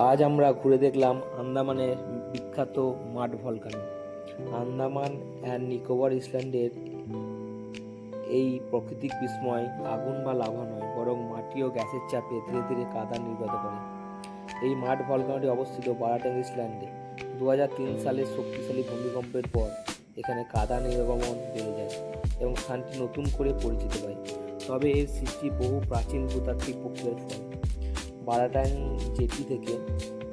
আজ আমরা ঘুরে দেখলাম আন্দামানের বিখ্যাত মাড ভলকানো। আন্দামান অ্যান্ড নিকোবর আইল্যান্ডের এই প্রাকৃতিক বিস্ময় আগুন বা লাভা নয়, বরং মাটি ও গ্যাসের চাপে ধীরে ধীরে কাদা নির্গত করে। এই মাড ভলকানোটি অবস্থিত বারাটাং আইল্যান্ডে। 2003 সালের শক্তিশালী ভূমিকম্পের পর এখানে কাদা নির্গমন বেড়ে যায় এবং স্থানটি নতুন করে পরিচিত পায়। তবে এর সৃষ্টি বহু প্রাচীন ভূতাত্ত্বিক প্রক্রিয়ার ফল। বারাটাং জেটি থেকে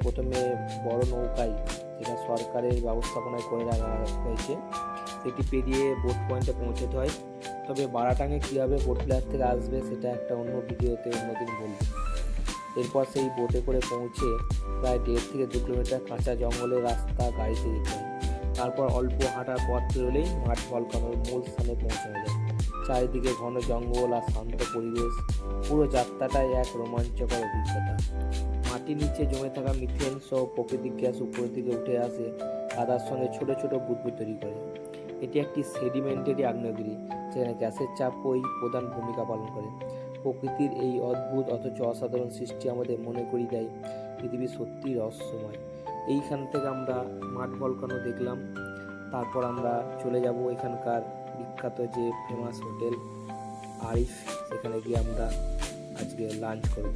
প্রথমে বড় নৌকায়, যেটা সরকারের ব্যবস্থাপনায় করে রাখা হয়েছে, সেটি পেরিয়ে বোট পয়েন্টে পৌঁছতে হয়। তবে বারাটাঙে কীভাবে বোট প্লেয়ার থেকে আসবে সেটা একটা অন্য ভিডিওতে অন্যদিন বলব। এরপর সেই বোটে করে পৌঁছে প্রায় 1.5 থেকে 2 কিলোমিটার কাঁচা জঙ্গলের রাস্তা গাড়িতে যেতে হয়। তারপর অল্প হাঁটার পথ পেরোলেই মাড ভলকানোর মূল স্থানে পৌঁছানো যায়। চারিদিকে ঘন জঙ্গল আর শান্ত পরিবেশ, পুরো যাত্রাটাই এক রোমাঞ্চকর অভিজ্ঞতা। মাটির নিচে জমে থাকা মিথেন সহ প্রাকৃতিক গ্যাস উপরের দিকে উঠে আসে, কাদার সঙ্গে ছোট ছোট বুদবুদ তৈরি করে। এটি একটি সেডিমেন্টারি আগ্নেয়গিরি, যেখানে গ্যাসের চাপই প্রধান ভূমিকা পালন করে। প্রকৃতির এই অদ্ভুত অথচ অসাধারণ সৃষ্টি আমাদের মনে করিয়ে দেয় পৃথিবী সত্যিই রহস্যময়। এইখান থেকে আমরা মাড ভলকানো দেখলাম। তারপর আমরা চলে যাব এখানকার বিখ্যাত যে ফেমাস হোটেল আরিফ, সেখানে গিয়ে আমরা আজকে লাঞ্চ করব।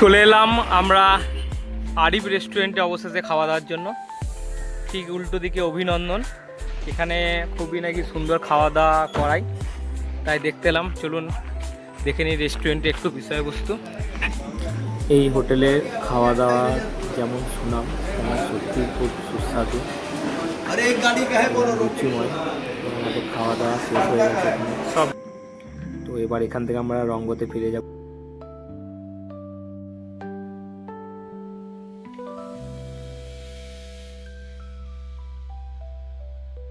চলে এলাম আমরা আরিফ রেস্টুরেন্টে অবশেষে খাওয়া দাওয়ার জন্য। ঠিক উল্টো দিকে অভিনন্দন, এখানে খুবই নাকি সুন্দর খাওয়া দাওয়া করাই, তাই দেখতে এলাম। চলুন দেখে নিই রেস্টুরেন্টে একটু বিষয়বস্তু। এই হোটেলের খাওয়া দাওয়া যেমন সুনাম, তেমন সত্যি খুব সুস্বাদু, রুচিময়। আমাদের খাওয়া দাওয়া শেষ হয়ে গেছে সব। তো এবার এখান থেকে আমরা রঙ্গতে ফিরে যাব।